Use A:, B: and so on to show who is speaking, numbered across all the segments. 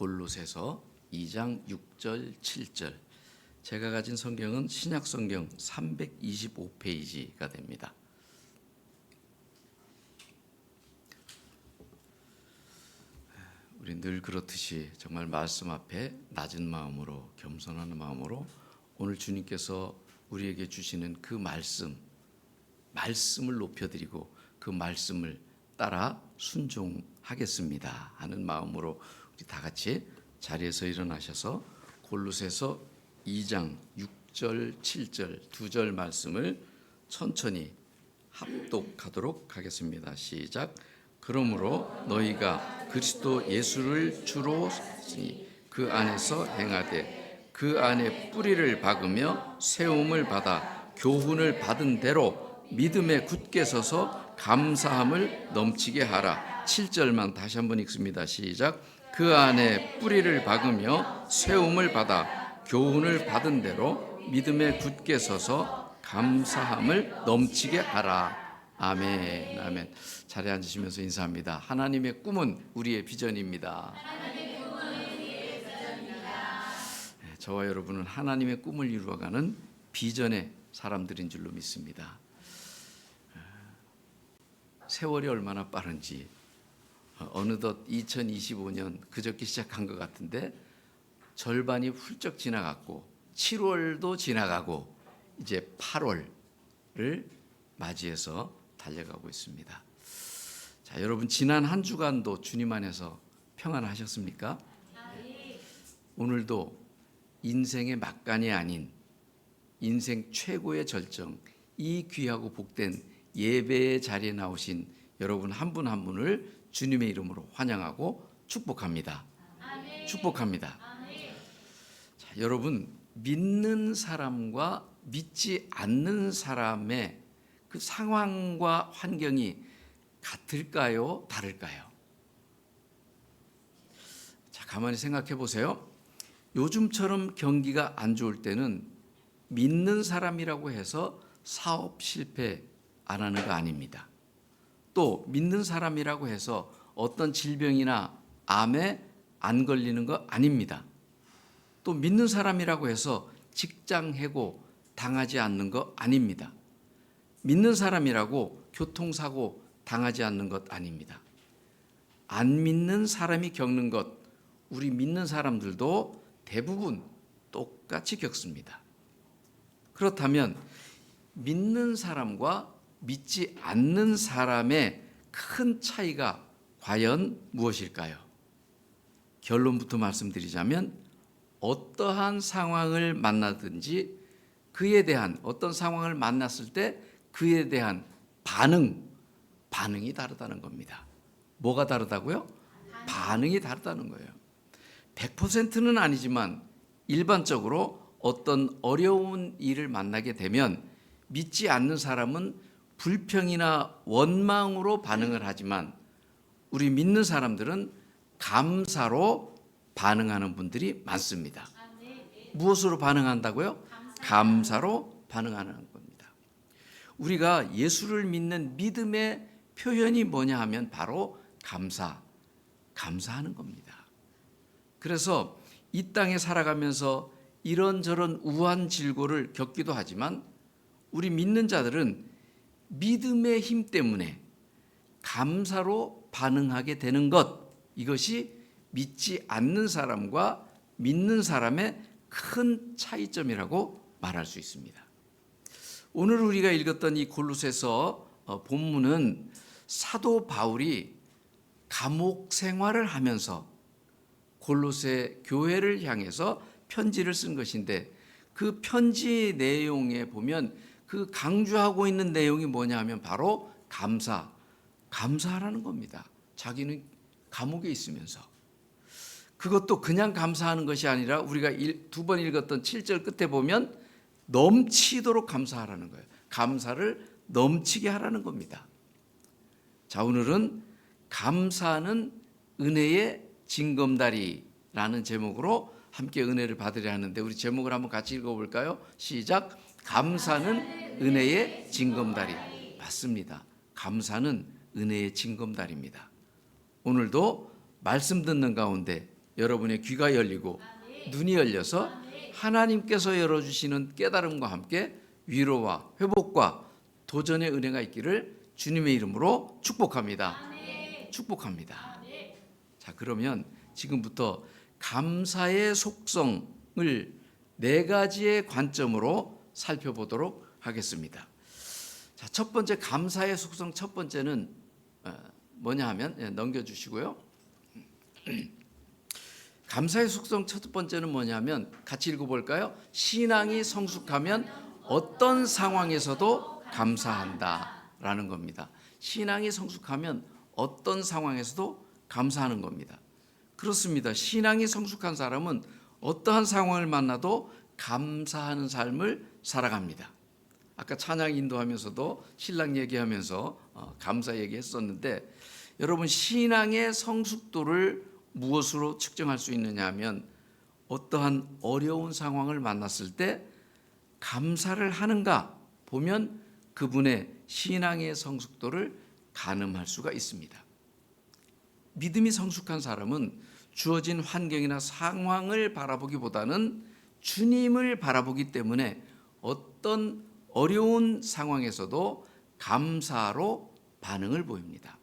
A: 골로새서 2장 6절 7절. 제가 가진 성경은 신약 성경 325페이지가 됩니다. 우리 늘 그렇듯이 정말 말씀 앞에 낮은 마음으로, 겸손한 마음으로 오늘 주님께서 우리에게 주시는 그 말씀을 높여드리고 그 말씀을 따라 순종하겠습니다 하는 마음으로 우리 다 같이 자리에서 일어나셔서 골로새서 2장 6절 7절 두 절 말씀을 천천히 합독하도록 하겠습니다. 시작. 그러므로 너희가 그리스도 예수를 주로 쓰니 그 안에서 행하되 그 안에 뿌리를 박으며 세움을 받아 교훈을 받은 대로 믿음에 굳게 서서 감사함을 넘치게 하라. 7절만 다시 한번 읽습니다. 시작. 그 안에 뿌리를 박으며 세움을 받아 교훈을 받은 대로 믿음에 굳게 서서 감사함을 넘치게 하라. 아멘. 아멘. 자리에 앉으시면서 인사합니다. 하나님의 꿈은 우리의 비전입니다. 저와 여러분은 하나님의 꿈을 이루어가는 비전의 사람들인 줄로 믿습니다. 세월이 얼마나 빠른지 어느덧 2025년 그저께 시작한 것 같은데 절반이 훌쩍 지나갔고 7월도 지나가고 이제 8월을 맞이해서 달려가고 있습니다. 자, 여러분 지난 한 주간도 주님 안에서 평안하셨습니까? 오늘도 인생의 막간이 아닌 인생 최고의 절정, 이 귀하고 복된 예배의 자리에 나오신 여러분 한 분 한 분을 주님의 이름으로 환영하고 축복합니다. 축복합니다. 자, 여러분 믿는 사람과 믿지 않는 사람의 그 상황과 환경이 같을까요? 다를까요? 자, 가만히 생각해 보세요. 요즘처럼 경기가 안 좋을 때는 믿는 사람이라고 해서 사업 실패 안 하는 거 아닙니다. 또 믿는 사람이라고 해서 어떤 질병이나 암에 안 걸리는 거 아닙니다. 또 믿는 사람이라고 해서 직장 해고 당하지 않는 거 아닙니다. 믿는 사람이라고 교통사고 당하지 않는 것 아닙니다. 안 믿는 사람이 겪는 것, 우리 믿는 사람들도 대부분 똑같이 겪습니다. 그렇다면 믿는 사람과 믿지 않는 사람의 큰 차이가 과연 무엇일까요? 결론부터 말씀드리자면 어떠한 상황을 만나든지 그에 대한 어떤 상황을 만났을 때 그에 대한 반응이 다르다는 겁니다. 뭐가 다르다고요? 반응이 다르다는 거예요. 100%는 아니지만 일반적으로 어떤 어려운 일을 만나게 되면 믿지 않는 사람은 불평이나 원망으로 반응을 하지만 우리 믿는 사람들은 감사로 반응하는 분들이 많습니다. 무엇으로 반응한다고요? 감사로 반응하는 겁니다. 우리가 예수를 믿는 믿음의 표현이 뭐냐 하면 바로 감사하는 겁니다. 그래서 이 땅에 살아가면서 이런저런 우환질고를 겪기도 하지만 우리 믿는 자들은 믿음의 힘 때문에 감사로 반응하게 되는 것, 이것이 믿지 않는 사람과 믿는 사람의 큰 차이점이라고 말할 수 있습니다. 오늘 우리가 읽었던 이 골로새서 본문은 사도 바울이 감옥 생활을 하면서 골로새 교회를 향해서 편지를 쓴 것인데 그 편지 내용에 보면 그 강조하고 있는 내용이 뭐냐 하면 바로 감사하라는 겁니다. 자기는 감옥에 있으면서. 그것도 그냥 감사하는 것이 아니라 우리가 두 번 읽었던 7절 끝에 보면 넘치도록 감사하라는 거예요. 감사를 넘치게 하라는 겁니다. 자, 오늘은 감사는 은혜의 징검다리라는 제목으로 함께 은혜를 받으려 하는데 우리 제목을 한번 같이 읽어볼까요? 시작. 감사는 은혜의 징검다리. 맞습니다. 감사는 은혜의 징검다리입니다. 오늘도 말씀 듣는 가운데 여러분의 귀가 열리고 눈이 열려서 하나님께서 열어주시는 깨달음과 함께 위로와 회복과 도전의 은혜가 있기를 주님의 이름으로 축복합니다. 축복합니다. 자, 그러면 지금부터 감사의 속성을 네 가지의 관점으로 살펴보도록 하겠습니다. 자, 첫 번째 감사의 속성 첫 번째는 뭐냐 하면 넘겨주시고요. 감사의 속성 첫 번째는 뭐냐면 같이 읽어볼까요? 신앙이 성숙하면 어떤 상황에서도 감사한다라는 겁니다. 신앙이 성숙하면 어떤 상황에서도 감사하는 겁니다. 그렇습니다. 신앙이 성숙한 사람은 어떠한 상황을 만나도 감사하는 삶을 살아갑니다. 아까 찬양 인도하면서도 신랑 얘기하면서 감사 얘기했었는데, 여러분 신앙의 성숙도를 무엇으로 측정할 수 있느냐 하면 어떠한 어려운 상황을 만났을 때 감사를 하는가 보면 그분의 신앙의 성숙도를 가늠할 수가 있습니다. 믿음이 성숙한 사람은 주어진 환경이나 상황을 바라보기보다는 주님을 바라보기 때문에 어떤 어려운 상황에서도 감사로 반응을 보입니다.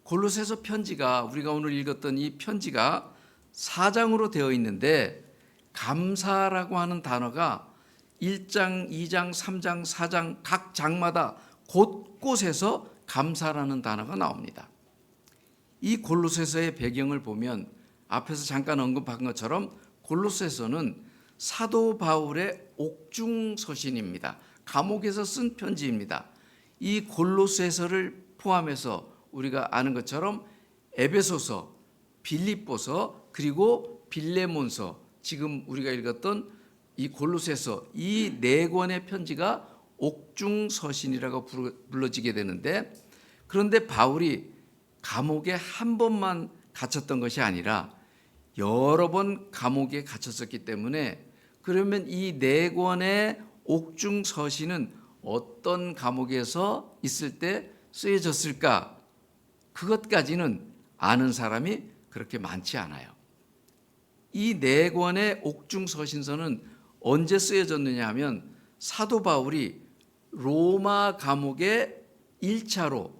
A: 골로새서 편지가, 우리가 오늘 읽었던 이 편지가 4장으로 되어 있는데 감사라고 하는 단어가 1장, 2장, 3장, 4장 각 장마다 곳곳에서 감사라는 단어가 나옵니다. 이 골로새서의 배경을 보면 앞에서 잠깐 언급한 것처럼 골로새서는 사도 바울의 옥중 서신입니다. 감옥에서 쓴 편지입니다. 이 골로새서를 포함해서 우리가 아는 것처럼 에베소서, 빌립보서, 그리고 빌레몬서, 지금 우리가 읽었던 이 골로새서, 이 네 권의 편지가 옥중 서신이라고 불러지게 되는데, 그런데 바울이 감옥에 한 번만 갇혔던 것이 아니라 여러 번 감옥에 갇혔었기 때문에, 그러면 이 네 권의 옥중 서신은 어떤 감옥에서 있을 때 쓰여졌을까? 그것까지는 아는 사람이 그렇게 많지 않아요. 이 네 권의 옥중 서신서는 언제 쓰여졌느냐 하면 사도 바울이 로마 감옥에 1차로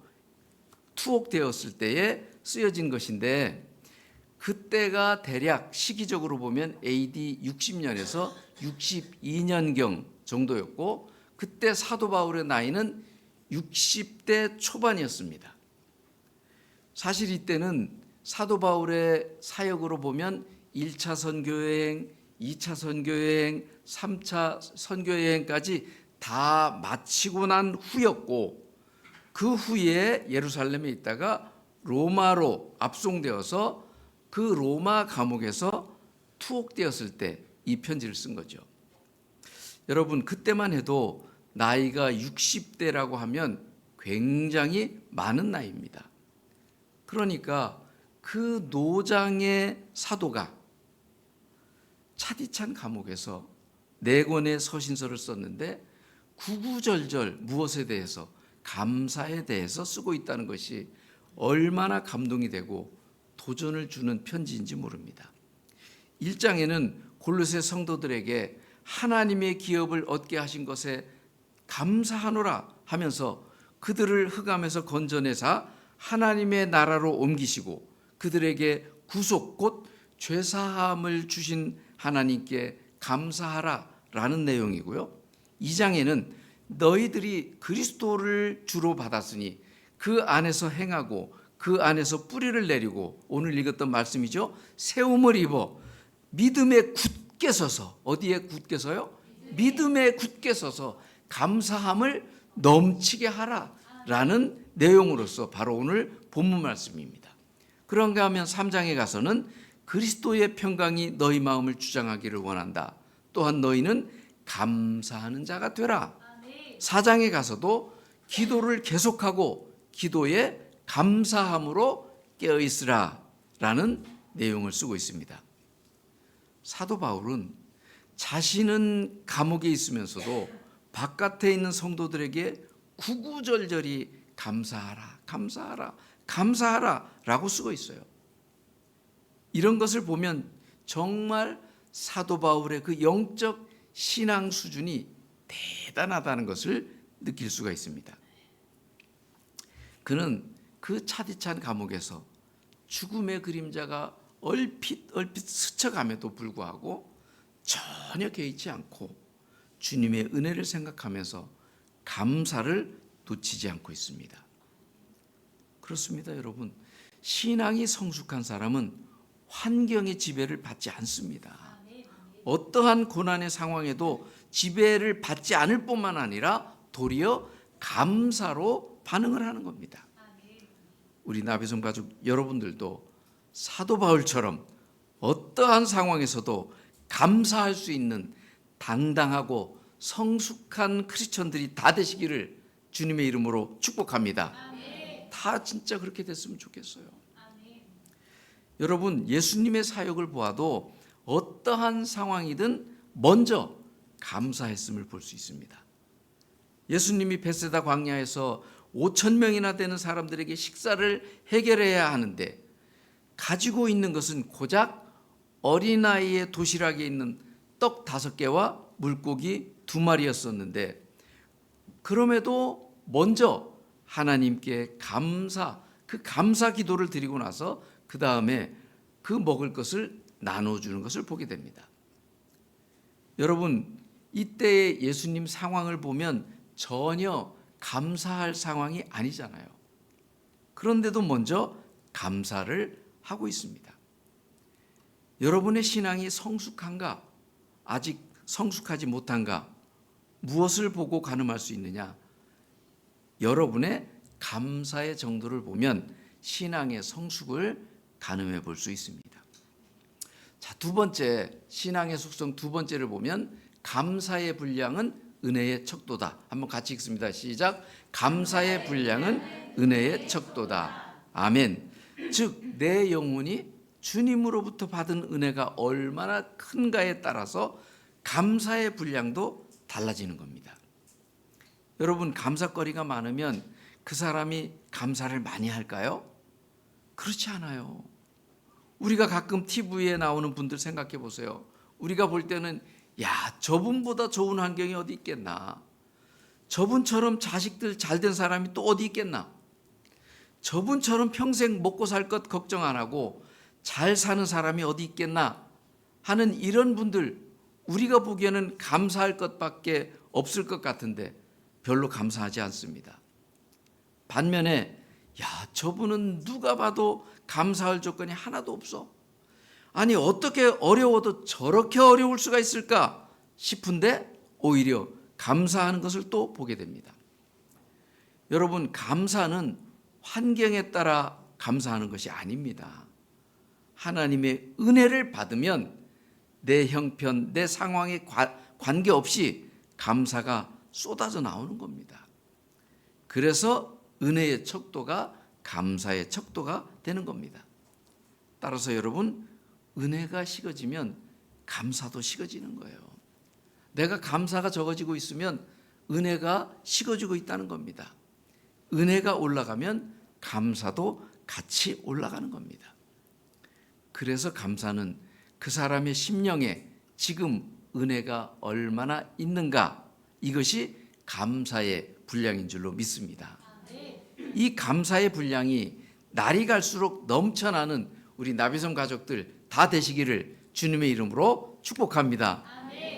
A: 투옥되었을 때에 쓰여진 것인데, 그때가 대략 시기적으로 보면 AD 60년에서 62년경 정도였고, 그때 사도 바울의 나이는 60대 초반이었습니다. 사실 이때는 사도 바울의 사역으로 보면 1차 선교여행, 2차 선교여행, 3차 선교여행까지 다 마치고 난 후였고, 그 후에 예루살렘에 있다가 로마로 압송되어서 그 로마 감옥에서 투옥되었을 때 이 편지를 쓴 거죠. 여러분, 그때만 해도 나이가 60대라고 하면 굉장히 많은 나이입니다. 그러니까 그 노장의 사도가 차디찬 감옥에서 네 권의 서신서를 썼는데 구구절절 무엇에 대해서, 감사에 대해서 쓰고 있다는 것이 얼마나 감동이 되고 도전을 주는 편지인지 모릅니다. 1장에는 골로새 성도들에게 하나님의 기업을 얻게 하신 것에 감사하노라 하면서 그들을 흑암에서 건져내사 하나님의 나라로 옮기시고 그들에게 구속 곧 죄사함을 주신 하나님께 감사하라 라는 내용이고요. 2장에는 너희들이 그리스도를 주로 받았으니 그 안에서 행하고 그 안에서 뿌리를 내리고, 오늘 읽었던 말씀이죠. 세움을 입어 믿음에 굳게 서서, 어디에 굳게 서요? 믿음에 굳게 서서 감사함을 넘치게 하라라는 내용으로서 바로 오늘 본문 말씀입니다. 그런가 하면 3장에 가서는 그리스도의 평강이 너희 마음을 주장하기를 원한다. 또한 너희는 감사하는 자가 되라. 4장에 가서도 기도를 계속하고 기도에 감사함으로 깨어있으라 라는 내용을 쓰고 있습니다. 사도 바울은 자신은 감옥에 있으면서도 바깥에 있는 성도들에게 구구절절히 감사하라, 감사하라, 감사하라 라고 쓰고 있어요. 이런 것을 보면 정말 사도 바울의 그 영적 신앙 수준이 대단하다는 것을 느낄 수가 있습니다. 그는 그 차디찬 감옥에서 죽음의 그림자가 얼핏 스쳐감에도 불구하고 전혀 개의치 않고 주님의 은혜를 생각하면서 감사를 놓치지 않고 있습니다. 그렇습니다, 여러분. 신앙이 성숙한 사람은 환경의 지배를 받지 않습니다. 어떠한 고난의 상황에도 지배를 받지 않을 뿐만 아니라 도리어 감사로 반응을 하는 겁니다. 우리 나비송 가족 여러분들도 사도 바울처럼 어떠한 상황에서도 감사할 수 있는 당당하고 성숙한 크리스천들이 다 되시기를 주님의 이름으로 축복합니다. 다 진짜 그렇게 됐으면 좋겠어요. 여러분, 예수님의 사역을 보아도 어떠한 상황이든 먼저 감사했음을 볼 수 있습니다. 예수님이 베세다 광야에서 5천 명이나 되는 사람들에게 식사를 해결해야 하는데 가지고 있는 것은 고작 어린아이의 도시락에 있는 떡 5개와 물고기 2마리였었는데 그럼에도 먼저 하나님께 그 감사 기도를 드리고 나서 그 다음에 그 먹을 것을 나눠주는 것을 보게 됩니다. 여러분, 이때의 예수님 상황을 보면 전혀 감사할 상황이 아니잖아요. 그런데도 먼저 감사를 하고 있습니다. 여러분의 신앙이 성숙한가? 아직 성숙하지 못한가? 무엇을 보고 가늠할 수 있느냐? 여러분의 감사의 정도를 보면 신앙의 성숙을 가늠해 볼 수 있습니다. 자, 두 번째, 신앙의 속성 두 번째를 보면 감사의 분량은 은혜의 척도다. 한번 같이 읽습니다. 시작. 감사의 분량은 은혜의 척도다. 아멘. 즉 내 영혼이 주님으로부터 받은 은혜가 얼마나 큰가에 따라서 감사의 분량도 달라지는 겁니다. 여러분, 감사거리가 많으면 그 사람이 감사를 많이 할까요? 그렇지 않아요. 우리가 가끔 TV에 나오는 분들 생각해 보세요. 우리가 볼 때는 저분보다 좋은 환경이 어디 있겠나? 저분처럼 자식들 잘된 사람이 또 어디 있겠나? 저분처럼 평생 먹고 살 것 걱정 안 하고 잘 사는 사람이 어디 있겠나? 하는 이런 분들, 우리가 보기에는 감사할 것밖에 없을 것 같은데 별로 감사하지 않습니다. 반면에 저분은 누가 봐도 감사할 조건이 하나도 없어. 아니 어떻게 어려워도 저렇게 어려울 수가 있을까 싶은데 오히려 감사하는 것을 또 보게 됩니다. 여러분, 감사는 환경에 따라 감사하는 것이 아닙니다. 하나님의 은혜를 받으면 내 형편, 내 상황에 관계없이 감사가 쏟아져 나오는 겁니다. 그래서 은혜의 척도가 감사의 척도가 되는 겁니다. 따라서 여러분, 은혜가 식어지면 감사도 식어지는 거예요. 내가 감사가 적어지고 있으면 은혜가 식어지고 있다는 겁니다. 은혜가 올라가면 감사도 같이 올라가는 겁니다. 그래서 감사는 그 사람의 심령에 지금 은혜가 얼마나 있는가, 이것이 감사의 분량인 줄로 믿습니다. 이 감사의 분량이 날이 갈수록 넘쳐나는 우리 나비성 가족들 다 되시기를 주님의 이름으로 축복합니다.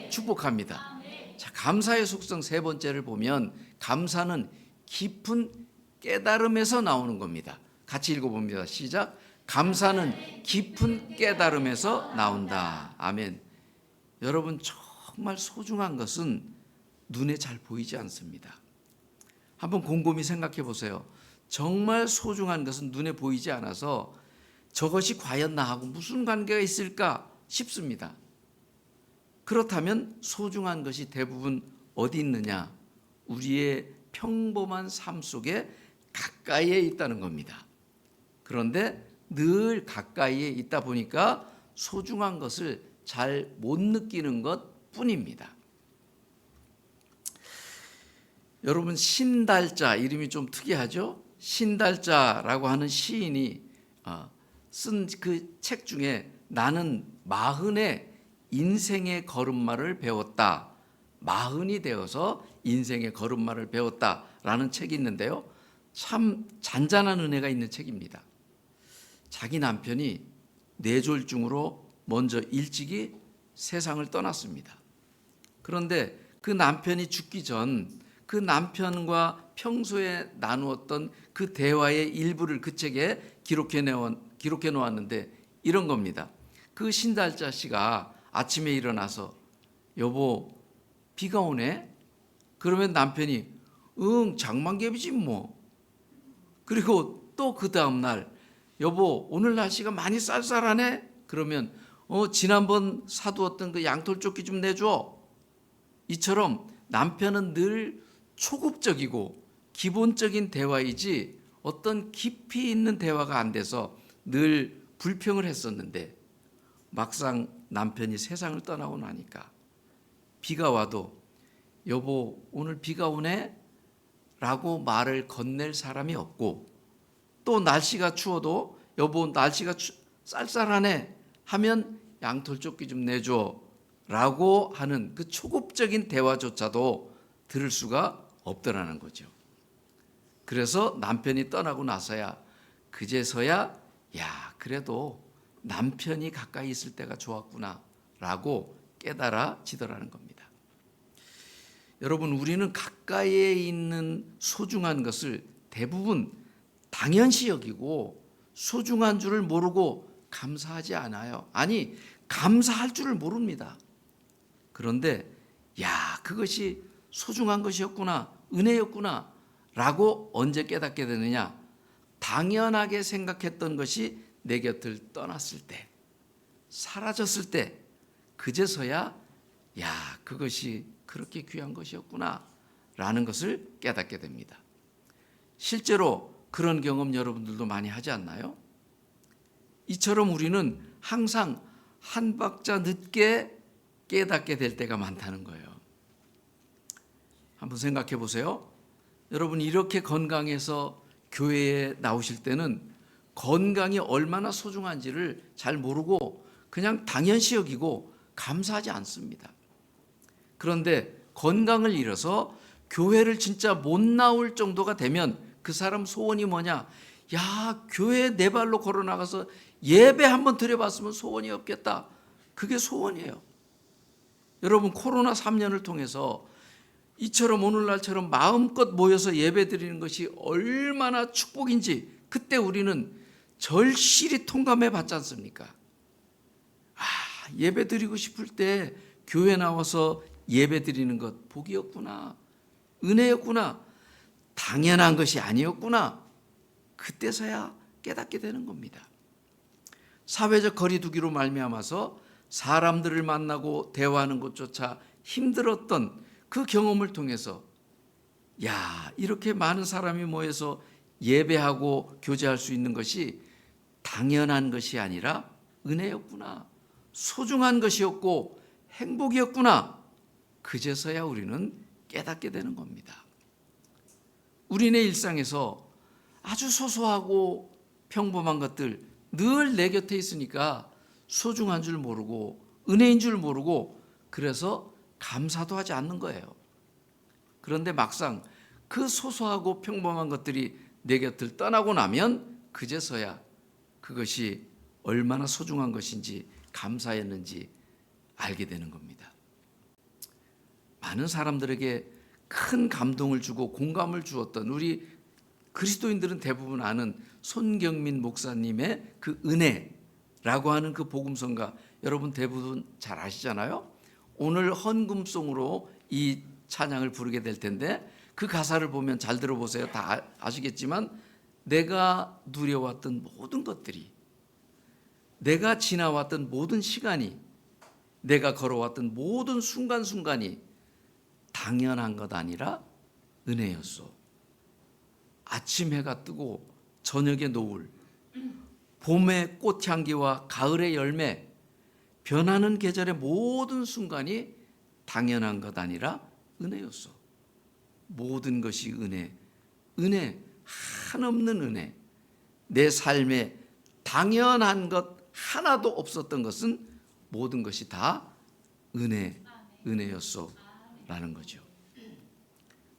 A: 축복합니다. 자, 감사의 속성 세 번째를 보면 감사는 깊은 깨달음에서 나오는 겁니다. 같이 읽어봅니다. 시작. 감사는 깊은 깨달음에서 나온다. 아멘. 여러분, 정말 소중한 것은 눈에 잘 보이지 않습니다. 한번 곰곰이 생각해 보세요. 정말 소중한 것은 눈에 보이지 않아서 저것이 과연 나하고 무슨 관계가 있을까 싶습니다. 그렇다면 소중한 것이 대부분 어디 있느냐? 우리의 평범한 삶 속에 가까이에 있다는 겁니다. 그런데 늘 가까이에 있다 보니까 소중한 것을 잘 못 느끼는 것 뿐입니다. 여러분, 신달자 이름이 좀 특이하죠? 신달자라고 하는 시인이 쓴 그 책 중에 나는 40의 인생의 걸음마를 배웠다. 40이 되어서 인생의 걸음마를 배웠다라는 책이 있는데요. 참 잔잔한 은혜가 있는 책입니다. 자기 남편이 뇌졸중으로 먼저 일찍이 세상을 떠났습니다. 그런데 그 남편이 죽기 전 그 남편과 평소에 나누었던 그 대화의 일부를 그 책에 기록해 놓았는데 이런 겁니다. 그 신달자 씨가 아침에 일어나서 여보 비가 오네? 그러면 남편이 응 장만개비지 뭐. 그리고 또 그 다음날 여보 오늘 날씨가 많이 쌀쌀하네? 그러면 지난번 사두었던 그 양털조끼 좀 내줘. 이처럼 남편은 늘 초급적이고 기본적인 대화이지 어떤 깊이 있는 대화가 안 돼서 늘 불평을 했었는데 막상 남편이 세상을 떠나고 나니까 비가 와도 여보 오늘 비가 오네? 라고 말을 건넬 사람이 없고 또 날씨가 추워도 여보 날씨가 쌀쌀하네 하면 양털조끼 좀 내줘 라고 하는 그 초급적인 대화조차도 들을 수가 없더라는 거죠. 그래서 남편이 떠나고 나서야 그제서야 야 그래도 남편이 가까이 있을 때가 좋았구나 라고 깨달아지더라는 겁니다. 여러분 우리는 가까이에 있는 소중한 것을 대부분 당연시 여기고 소중한 줄을 모르고 감사하지 않아요. 아니 감사할 줄을 모릅니다. 그런데 야 그것이 소중한 것이었구나 은혜였구나 라고 언제 깨닫게 되느냐 당연하게 생각했던 것이 내 곁을 떠났을 때 사라졌을 때 그제서야 야 그것이 그렇게 귀한 것이었구나 라는 것을 깨닫게 됩니다. 실제로 그런 경험 여러분들도 많이 하지 않나요? 이처럼 우리는 항상 한 박자 늦게 깨닫게 될 때가 많다는 거예요. 한번 생각해 보세요. 여러분 이렇게 건강해서 교회에 나오실 때는 건강이 얼마나 소중한지를 잘 모르고 그냥 당연시 여기고 감사하지 않습니다. 그런데 건강을 잃어서 교회를 진짜 못 나올 정도가 되면 그 사람 소원이 뭐냐? 야, 교회에 내 발로 걸어 나가서 예배 한번 드려봤으면 소원이 없겠다. 그게 소원이에요. 여러분 코로나 3년을 통해서 이처럼 오늘날처럼 마음껏 모여서 예배 드리는 것이 얼마나 축복인지 그때 우리는 절실히 통감해 봤지 않습니까? 예배 드리고 싶을 때 교회 나와서 예배 드리는 것 복이었구나. 은혜였구나. 당연한 것이 아니었구나. 그때서야 깨닫게 되는 겁니다. 사회적 거리두기로 말미암아서 사람들을 만나고 대화하는 것조차 힘들었던 그 경험을 통해서 야, 이렇게 많은 사람이 모여서 예배하고 교제할 수 있는 것이 당연한 것이 아니라 은혜였구나. 소중한 것이었고 행복이었구나. 그제서야 우리는 깨닫게 되는 겁니다. 우리네 일상에서 아주 소소하고 평범한 것들 늘 내 곁에 있으니까 소중한 줄 모르고 은혜인 줄 모르고 그래서 감사도 하지 않는 거예요. 그런데 막상 그 소소하고 평범한 것들이 내 곁을 떠나고 나면 그제서야 그것이 얼마나 소중한 것인지 감사했는지 알게 되는 겁니다. 많은 사람들에게 큰 감동을 주고 공감을 주었던 우리 그리스도인들은 대부분 아는 손경민 목사님의 그 은혜라고 하는 그 복음성가 여러분 대부분 잘 아시잖아요. 오늘 헌금송으로 이 찬양을 부르게 될 텐데 그 가사를 보면 잘 들어보세요. 다 아시겠지만 내가 누려왔던 모든 것들이 내가 지나왔던 모든 시간이 내가 걸어왔던 모든 순간순간이 당연한 것 아니라 은혜였소. 아침 해가 뜨고 저녁의 노을, 봄의 꽃향기와 가을의 열매, 변하는 계절의 모든 순간이 당연한 것 아니라 은혜였소. 모든 것이 은혜, 은혜, 한없는 은혜. 내 삶에 당연한 것 하나도 없었던 것은 모든 것이 다 은혜였소라는 거죠.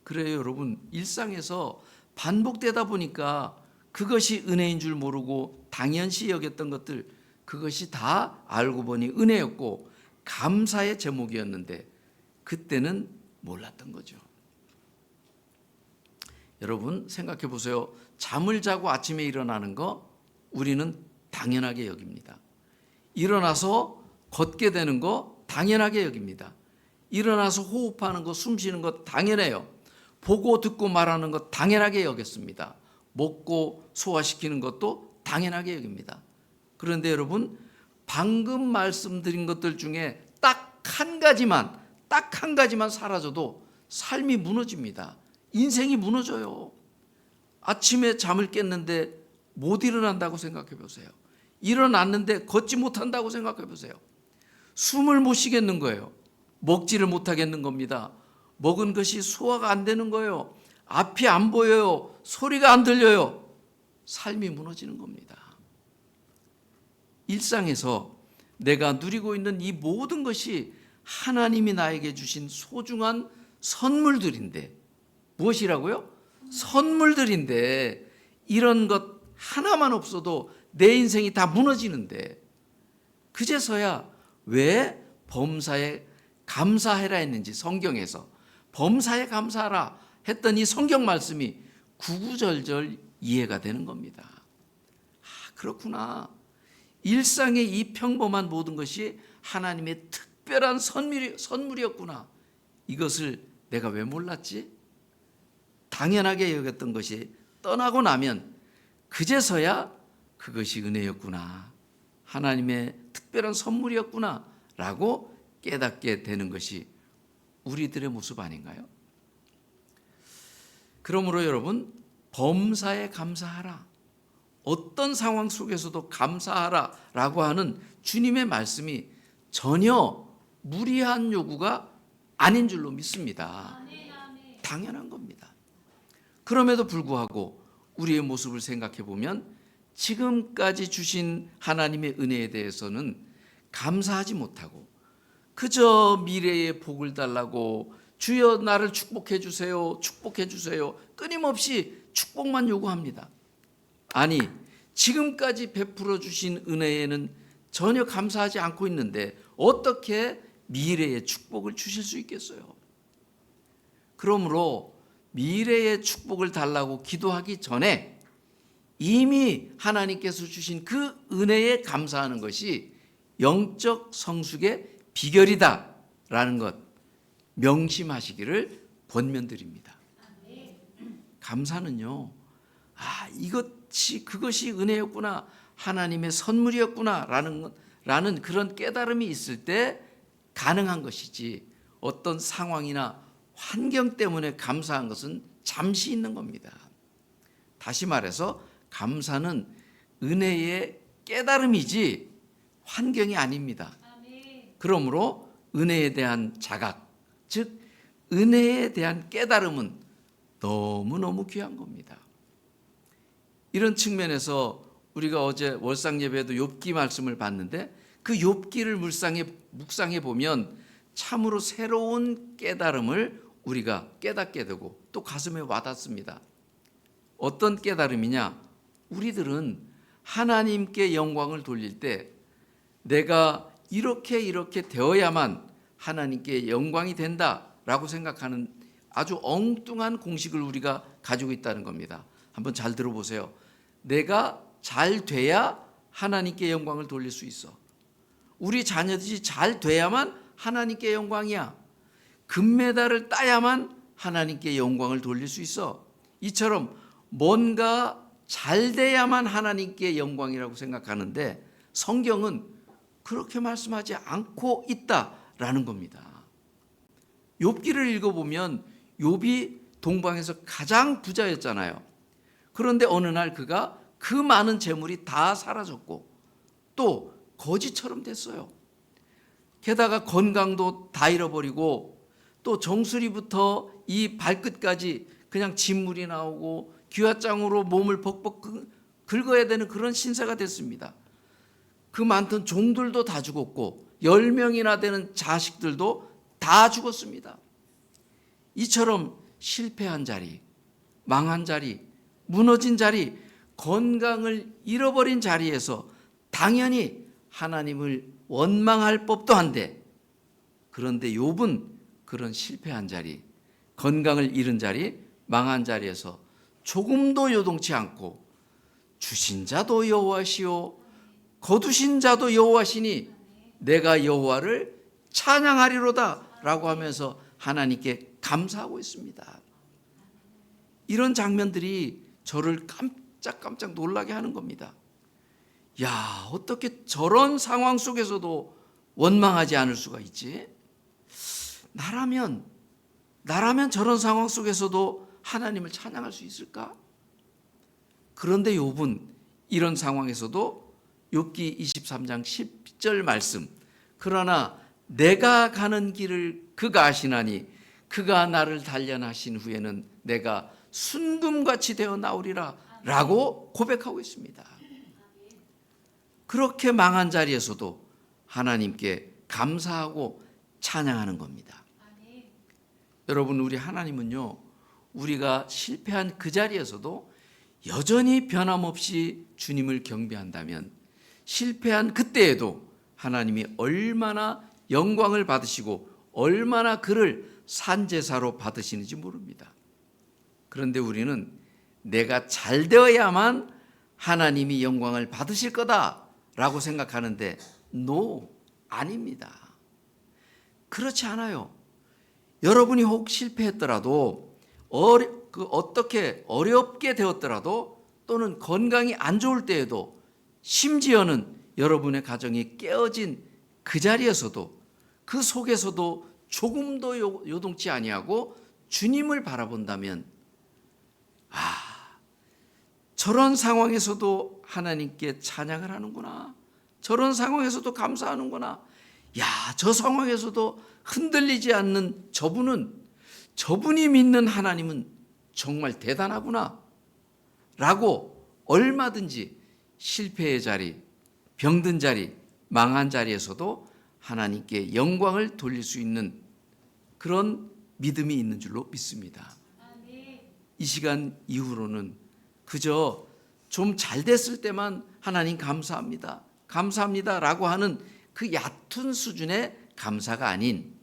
A: 그래요, 여러분. 일상에서 반복되다 보니까 그것이 은혜인 줄 모르고 당연시 여겼던 것들, 그것이 다 알고 보니 은혜였고 감사의 제목이었는데 그때는 몰랐던 거죠. 여러분 생각해 보세요. 잠을 자고 아침에 일어나는 거 우리는 당연하게 여깁니다. 일어나서 걷게 되는 거 당연하게 여깁니다. 일어나서 호흡하는 거, 숨 쉬는 거 당연해요. 보고 듣고 말하는 거 당연하게 여겼습니다. 먹고 소화시키는 것도 당연하게 여깁니다. 그런데 여러분, 방금 말씀드린 것들 중에 딱 한 가지만 사라져도 삶이 무너집니다. 인생이 무너져요. 아침에 잠을 깼는데 못 일어난다고 생각해 보세요. 일어났는데 걷지 못한다고 생각해 보세요. 숨을 못 쉬겠는 거예요. 먹지를 못하겠는 겁니다. 먹은 것이 소화가 안 되는 거예요. 앞이 안 보여요. 소리가 안 들려요. 삶이 무너지는 겁니다. 일상에서 내가 누리고 있는 이 모든 것이 하나님이 나에게 주신 소중한 선물들인데, 무엇이라고요? 선물들인데 이런 것 하나만 없어도 내 인생이 다 무너지는데, 그제서야 왜 범사에 감사해라 했는지, 성경에서 범사에 감사하라 했던 이 성경 말씀이 구구절절 이해가 되는 겁니다. 그렇구나. 일상의 이 평범한 모든 것이 하나님의 특별한 선물이었구나. 이것을 내가 왜 몰랐지? 당연하게 여겼던 것이 떠나고 나면 그제서야 그것이 은혜였구나, 하나님의 특별한 선물이었구나 라고 깨닫게 되는 것이 우리들의 모습 아닌가요? 그러므로 여러분, 범사에 감사하라, 어떤 상황 속에서도 감사하라 라고 하는 주님의 말씀이 전혀 무리한 요구가 아닌 줄로 믿습니다. 당연한 겁니다. 그럼에도 불구하고 우리의 모습을 생각해 보면 지금까지 주신 하나님의 은혜에 대해서는 감사하지 못하고 그저 미래의 복을 달라고 주여 나를 축복해 주세요, 축복해 주세요, 끊임없이 축복만 요구합니다. 아니, 지금까지 베풀어 주신 은혜에는 전혀 감사하지 않고 있는데 어떻게 미래의 축복을 주실 수 있겠어요? 그러므로 미래의 축복을 달라고 기도하기 전에 이미 하나님께서 주신 그 은혜에 감사하는 것이 영적 성숙의 비결이다라는 것 명심하시기를 권면드립니다. 감사는요, 그것이 은혜였구나, 하나님의 선물이었구나 라는 그런 깨달음이 있을 때 가능한 것이지, 어떤 상황이나 환경 때문에 감사한 것은 잠시 있는 겁니다. 다시 말해서 감사는 은혜의 깨달음이지 환경이 아닙니다. 그러므로 은혜에 대한 자각, 즉 은혜에 대한 깨달음은 너무너무 귀한 겁니다. 이런 측면에서 우리가 어제 월상 예배에도 욥기 말씀을 봤는데 그 욥기를 묵상해 보면 참으로 새로운 깨달음을 우리가 깨닫게 되고 또 가슴에 와닿습니다. 어떤 깨달음이냐? 우리들은 하나님께 영광을 돌릴 때 내가 이렇게 되어야만 하나님께 영광이 된다라고 생각하는 아주 엉뚱한 공식을 우리가 가지고 있다는 겁니다. 한번 잘 들어보세요. 내가 잘 돼야 하나님께 영광을 돌릴 수 있어. 우리 자녀들이 잘 돼야만 하나님께 영광이야. 금메달을 따야만 하나님께 영광을 돌릴 수 있어. 이처럼 뭔가 잘 돼야만 하나님께 영광이라고 생각하는데 성경은 그렇게 말씀하지 않고 있다라는 겁니다. 욥기를 읽어보면 욥이 동방에서 가장 부자였잖아요. 그런데 어느 날 그가 그 많은 재물이 다 사라졌고 또 거지처럼 됐어요. 게다가 건강도 다 잃어버리고 또 정수리부터 이 발끝까지 그냥 진물이 나오고 기와장으로 몸을 벅벅 긁어야 되는 그런 신세가 됐습니다. 그 많던 종들도 다 죽었고 10명이나 되는 자식들도 다 죽었습니다. 이처럼 실패한 자리, 망한 자리, 무너진 자리, 건강을 잃어버린 자리에서 당연히 하나님을 원망할 법도 한데, 그런데 욥은 그런 실패한 자리, 건강을 잃은 자리, 망한 자리에서 조금도 요동치 않고 주신 자도 여호와시요 거두신 자도 여호와시니 내가 여호와를 찬양하리로다 라고 하면서 하나님께 감사하고 있습니다. 이런 장면들이 저를 깜짝깜짝 놀라게 하는 겁니다. 야, 어떻게 저런 상황 속에서도 원망하지 않을 수가 있지? 나라면 저런 상황 속에서도 하나님을 찬양할 수 있을까? 그런데 욥은 이런 상황에서도 욥기 23장 10절 말씀, 그러나 내가 가는 길을 그가 아시나니 그가 나를 단련하신 후에는 내가 순금같이 되어 나오리라 라고 고백하고 있습니다. 그렇게 망한 자리에서도 하나님께 감사하고 찬양하는 겁니다. 여러분, 우리 하나님은요, 우리가 실패한 그 자리에서도 여전히 변함없이 주님을 경배한다면 실패한 그때에도 하나님이 얼마나 영광을 받으시고 얼마나 그를 산제사로 받으시는지 모릅니다. 그런데 우리는 내가 잘 되어야만 하나님이 영광을 받으실 거다라고 생각하는데 아닙니다. 그렇지 않아요. 여러분이 혹 실패했더라도 어떻게 어렵게 되었더라도 또는 건강이 안 좋을 때에도 심지어는 여러분의 가정이 깨어진 그 자리에서도 그 속에서도 조금도 요동치 아니하고 주님을 바라본다면 저런 상황에서도 하나님께 찬양을 하는구나. 저런 상황에서도 감사하는구나. 야, 저 상황에서도 흔들리지 않는 저분이 믿는 하나님은 정말 대단하구나 라고 얼마든지 실패의 자리, 병든 자리, 망한 자리에서도 하나님께 영광을 돌릴 수 있는 그런 믿음이 있는 줄로 믿습니다. 이 시간 이후로는 그저 좀 잘 됐을 때만 하나님 감사합니다, 감사합니다 라고 하는 그 얕은 수준의 감사가 아닌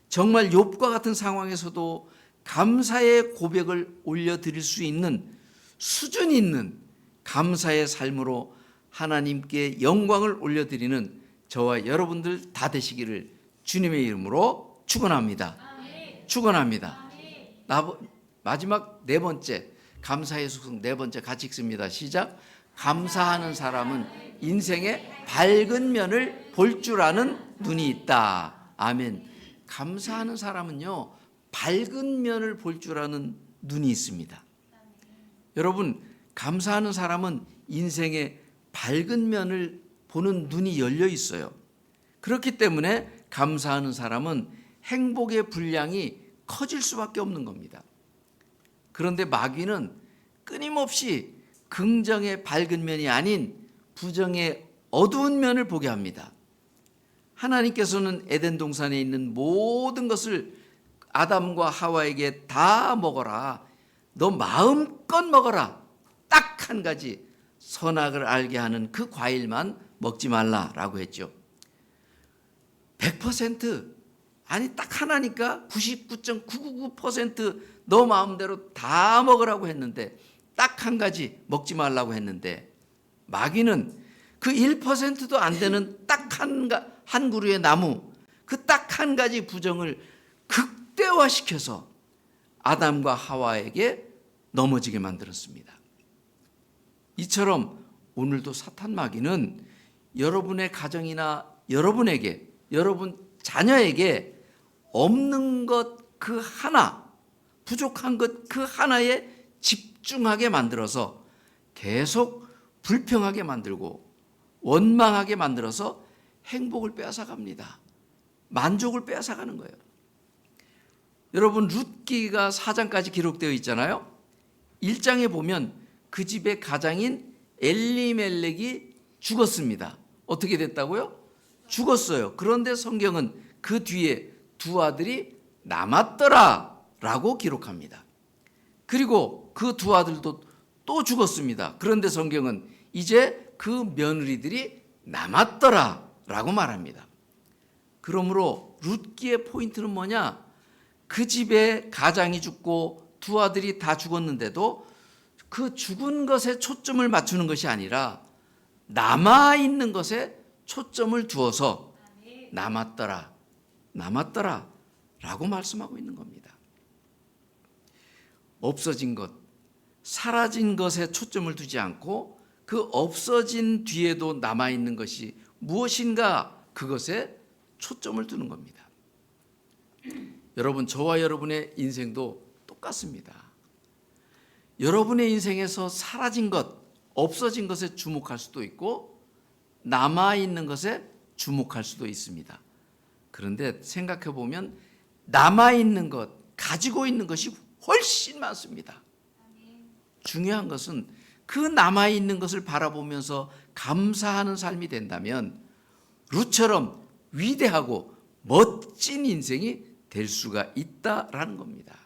A: 정말 욥과 같은 상황에서도 감사의 고백을 올려드릴 수 있는 수준 있는 감사의 삶으로 하나님께 영광을 올려드리는 저와 여러분들 다 되시기를 주님의 이름으로 축원합니다. 축원합니다. 마지막 네 번째, 감사의 속성 네 번째 같이 읽습니다. 시작. 감사하는 사람은 인생의 밝은 면을 볼 줄 아는 눈이 있다. 아멘. 감사하는 사람은요, 밝은 면을 볼 줄 아는 눈이 있습니다. 여러분, 감사하는 사람은 인생의 밝은 면을 보는 눈이 열려 있어요. 그렇기 때문에 감사하는 사람은 행복의 분량이 커질 수밖에 없는 겁니다. 그런데 마귀는 끊임없이 긍정의 밝은 면이 아닌 부정의 어두운 면을 보게 합니다. 하나님께서는 에덴 동산에 있는 모든 것을 아담과 하와에게 다 먹어라, 너 마음껏 먹어라, 딱 한 가지 선악을 알게 하는 그 과일만 먹지 말라라고 했죠. 100% 아니 딱 하나니까 99.999% 너 마음대로 다 먹으라고 했는데 딱 한 가지 먹지 말라고 했는데 마귀는 그 1%도 안 되는 딱 한 그루의 나무, 그 딱 한 가지 부정을 극대화시켜서 아담과 하와에게 넘어지게 만들었습니다. 이처럼 오늘도 사탄 마귀는 여러분의 가정이나 여러분에게, 여러분 자녀에게 없는 것 그 하나, 부족한 것 그 하나에 집중하게 만들어서 계속 불평하게 만들고 원망하게 만들어서 행복을 빼앗아갑니다. 만족을 빼앗아가는 거예요. 여러분, 룻기가 4장까지 기록되어 있잖아요. 1장에 보면 그 집의 가장인 엘리멜렉이 죽었습니다. 어떻게 됐다고요? 죽었어요. 그런데 성경은 그 뒤에 두 아들이 남았더라 라고 기록합니다. 그리고 그 두 아들도 또 죽었습니다. 그런데 성경은 이제 그 며느리들이 남았더라 라고 말합니다. 그러므로 룻기의 포인트는 뭐냐? 그 집에 가장이 죽고 두 아들이 다 죽었는데도 그 죽은 것에 초점을 맞추는 것이 아니라 남아있는 것에 초점을 두어서 남았더라 라고 말씀하고 있는 겁니다. 없어진 것, 사라진 것에 초점을 두지 않고 그 없어진 뒤에도 남아있는 것이 무엇인가 그것에 초점을 두는 겁니다. 여러분, 저와 여러분의 인생도 똑같습니다. 여러분의 인생에서 사라진 것, 없어진 것에 주목할 수도 있고 남아있는 것에 주목할 수도 있습니다. 그런데 생각해 보면 남아있는 것, 가지고 있는 것이 훨씬 많습니다. 중요한 것은 그 남아있는 것을 바라보면서 감사하는 삶이 된다면 룻처럼 위대하고 멋진 인생이 될 수가 있다라는 겁니다.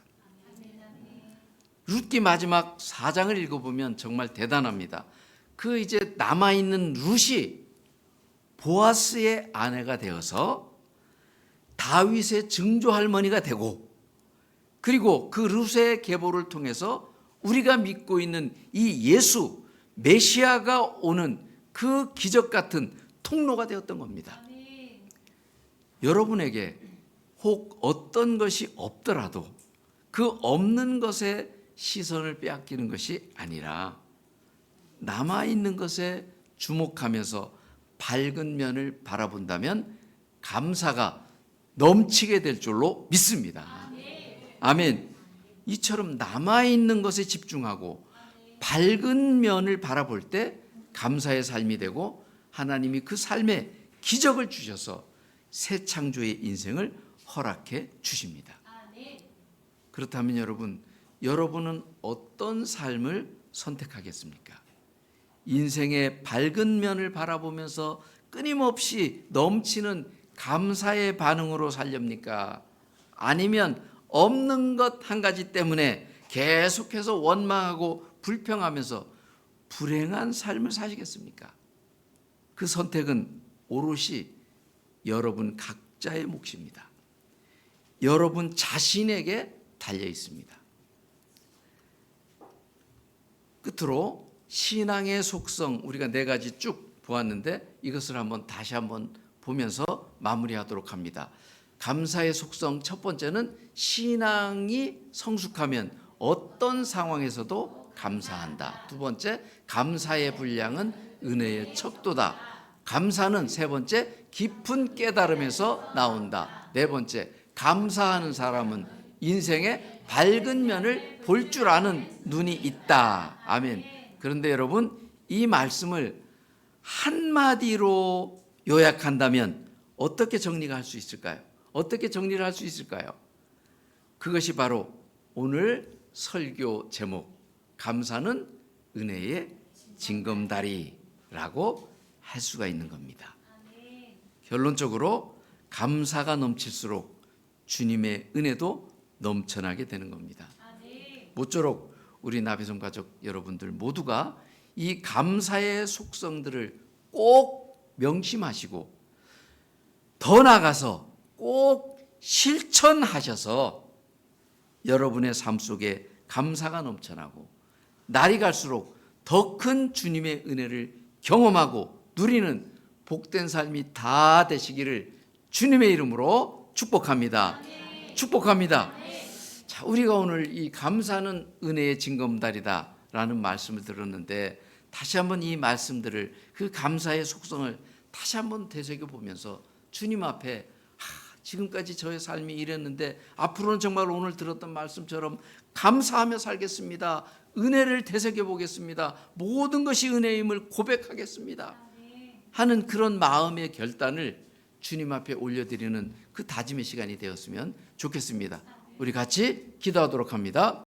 A: 룻기 마지막 4장을 읽어보면 정말 대단합니다. 그 이제 남아있는 룻이 보아스의 아내가 되어서 다윗의 증조할머니가 되고, 그리고 그 룻의 계보를 통해서 우리가 믿고 있는 이 예수 메시아가 오는 그 기적 같은 통로가 되었던 겁니다. 여러분에게 혹 어떤 것이 없더라도 그 없는 것에 시선을 빼앗기는 것이 아니라 남아있는 것에 주목하면서 밝은 면을 바라본다면 감사가 넘치게 될 줄로 믿습니다. 아멘. 이처럼 남아있는 것에 집중하고 밝은 면을 바라볼 때 감사의 삶이 되고 하나님이 그 삶에 기적을 주셔서 새 창조의 인생을 허락해 주십니다. 그렇다면 여러분은 어떤 삶을 선택하겠습니까? 인생의 밝은 면을 바라보면서 끊임없이 넘치는 감사의 반응으로 살렵니까? 아니면 없는 것 한 가지 때문에 계속해서 원망하고 불평하면서 불행한 삶을 사시겠습니까? 그 선택은 오롯이 여러분 각자의 몫입니다. 여러분 자신에게 달려 있습니다. 끝으로 신앙의 속성, 우리가 4가지 쭉 보았는데 이것을 다시 한번 보면서 마무리하도록 합니다. 감사의 속성 첫 번째는 신앙이 성숙하면 어떤 상황에서도 감사한다. 두 번째, 감사의 분량은 은혜의 척도다. 감사는 세 번째, 깊은 깨달음에서 나온다. 네 번째, 감사하는 사람은 인생의 밝은 면을 볼 줄 아는 눈이 있다. 아멘. 그런데 여러분, 이 말씀을 한마디로 요약한다면 어떻게 정리가 할 수 있을까요? 어떻게 정리를 할 수 있을까요? 그것이 바로 오늘 설교 제목, 감사는 은혜의 징검다리라고 할 수가 있는 겁니다. 결론적으로 감사가 넘칠수록 주님의 은혜도 넘쳐나게 되는 겁니다. 모쪼록 우리 나비섬 가족 여러분들 모두가 이 감사의 속성들을 꼭 명심하시고 더 나아가서 꼭 실천하셔서 여러분의 삶 속에 감사가 넘쳐나고 날이 갈수록 더 큰 주님의 은혜를 경험하고 누리는 복된 삶이 다 되시기를 주님의 이름으로 축복합니다. 축복합니다. 자, 우리가 오늘 이 감사는 은혜의 징검다리다라는 말씀을 들었는데 다시 한번 이 말씀들을, 그 감사의 속성을 다시 한번 되새겨 보면서 주님 앞에 지금까지 저의 삶이 이랬는데 앞으로는 정말 오늘 들었던 말씀처럼 감사하며 살겠습니다. 은혜를 되새겨 보겠습니다. 모든 것이 은혜임을 고백하겠습니다 하는 그런 마음의 결단을 주님 앞에 올려드리는 그 다짐의 시간이 되었으면 좋겠습니다. 우리 같이 기도하도록 합니다.